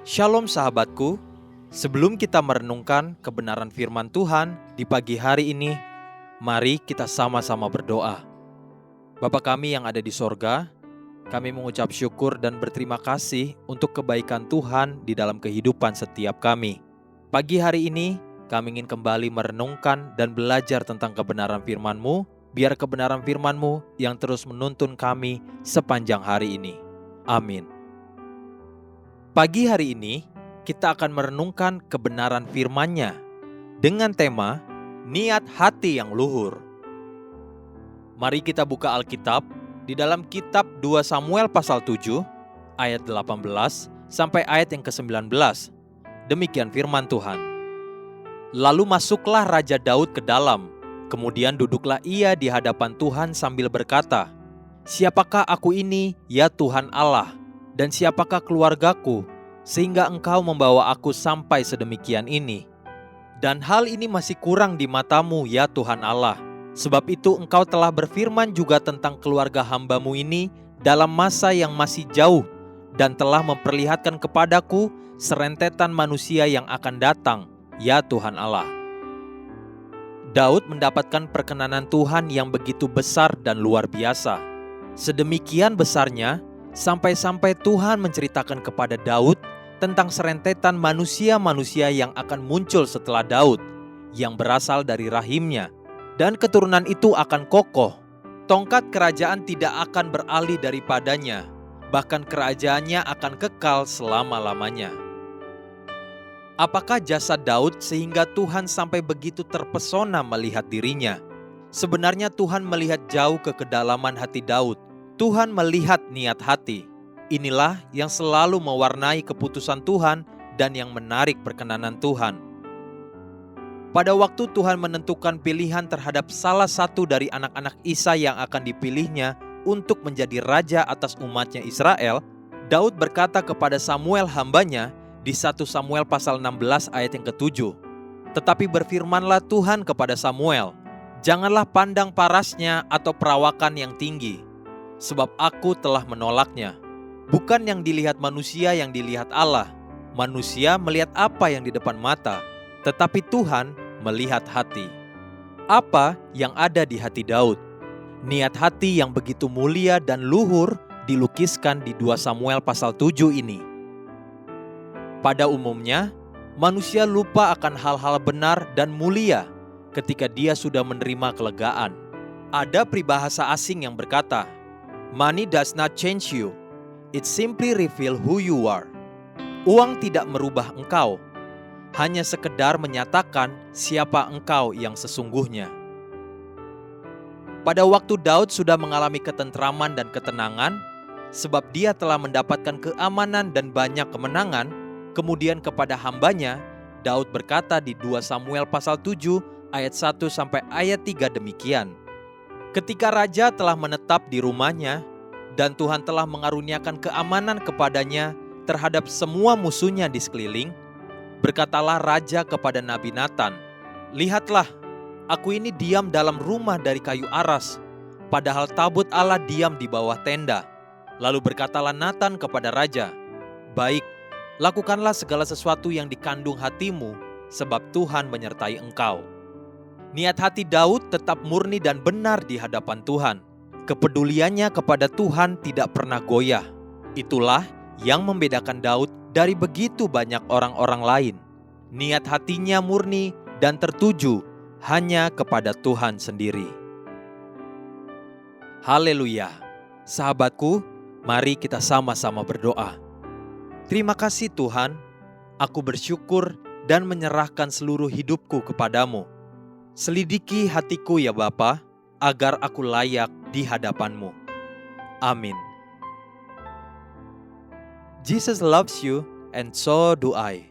Shalom sahabatku, sebelum kita merenungkan kebenaran firman Tuhan di pagi hari ini, mari kita sama-sama berdoa. Bapa kami yang ada di sorga, kami mengucap syukur dan berterima kasih untuk kebaikan Tuhan di dalam kehidupan setiap kami. Pagi hari ini, kami ingin kembali merenungkan dan belajar tentang kebenaran firman-Mu, biar kebenaran firman-Mu yang terus menuntun kami sepanjang hari ini. Amin. Pagi hari ini, kita akan merenungkan kebenaran firman-Nya dengan tema niat hati yang luhur. Mari kita buka Alkitab di dalam kitab 2 Samuel pasal 7 ayat 18 sampai ayat yang ke-19. Demikian firman Tuhan. Lalu masuklah Raja Daud ke dalam, kemudian duduklah ia di hadapan Tuhan sambil berkata, "Siapakah aku ini, ya Tuhan Allah? Dan siapakah keluargaku, sehingga Engkau membawa aku sampai sedemikian ini? Dan hal ini masih kurang di mata-Mu, ya Tuhan Allah. Sebab itu Engkau telah berfirman juga tentang keluarga hamba-Mu ini dalam masa yang masih jauh, dan telah memperlihatkan kepadaku serentetan manusia yang akan datang, ya Tuhan Allah." Daud mendapatkan perkenanan Tuhan yang begitu besar dan luar biasa. Sedemikian besarnya, sampai-sampai Tuhan menceritakan kepada Daud tentang serentetan manusia-manusia yang akan muncul setelah Daud, yang berasal dari rahimnya, dan keturunan itu akan kokoh. Tongkat kerajaan tidak akan beralih daripadanya, bahkan kerajaannya akan kekal selama-lamanya. Apakah jasa Daud sehingga Tuhan sampai begitu terpesona melihat dirinya? Sebenarnya Tuhan melihat jauh ke kedalaman hati Daud. Tuhan melihat niat hati. Inilah yang selalu mewarnai keputusan Tuhan dan yang menarik perkenanan Tuhan. Pada waktu Tuhan menentukan pilihan terhadap salah satu dari anak-anak Isa yang akan dipilihnya untuk menjadi raja atas umatnya Israel, Daud berkata kepada Samuel hambanya di 1 Samuel pasal 16 ayat yang ke-7. Tetapi berfirmanlah Tuhan kepada Samuel, "Janganlah pandang parasnya atau perawakan yang tinggi, sebab aku telah menolaknya. Bukan yang dilihat manusia yang dilihat Allah. Manusia melihat apa yang di depan mata, tetapi Tuhan melihat hati." Apa yang ada di hati Daud? Niat hati yang begitu mulia dan luhur dilukiskan di 2 Samuel pasal 7 ini. Pada umumnya, manusia lupa akan hal-hal benar dan mulia ketika dia sudah menerima kelegaan. Ada peribahasa asing yang berkata, "Money does not change you, it simply reveal who you are." Uang tidak merubah engkau, hanya sekedar menyatakan siapa engkau yang sesungguhnya. Pada waktu Daud sudah mengalami ketentraman dan ketenangan, sebab dia telah mendapatkan keamanan dan banyak kemenangan, kemudian kepada hambanya, Daud berkata di 2 Samuel pasal 7 ayat 1 sampai ayat 3 demikian. Ketika raja telah menetap di rumahnya dan Tuhan telah mengaruniakan keamanan kepadanya terhadap semua musuhnya di sekeliling, berkatalah raja kepada Nabi Natan, "Lihatlah, aku ini diam dalam rumah dari kayu aras, padahal tabut Allah diam di bawah tenda." Lalu berkatalah Natan kepada raja, "Baik, lakukanlah segala sesuatu yang dikandung hatimu, sebab Tuhan menyertai engkau." Niat hati Daud tetap murni dan benar di hadapan Tuhan. Kepeduliannya kepada Tuhan tidak pernah goyah. Itulah yang membedakan Daud dari begitu banyak orang-orang lain. Niat hatinya murni dan tertuju hanya kepada Tuhan sendiri. Haleluya. Sahabatku, mari kita sama-sama berdoa. Terima kasih Tuhan, aku bersyukur dan menyerahkan seluruh hidupku kepadamu. Selidiki hatiku ya Bapa, agar aku layak di hadapan-Mu. Amin. Jesus loves you and so do I.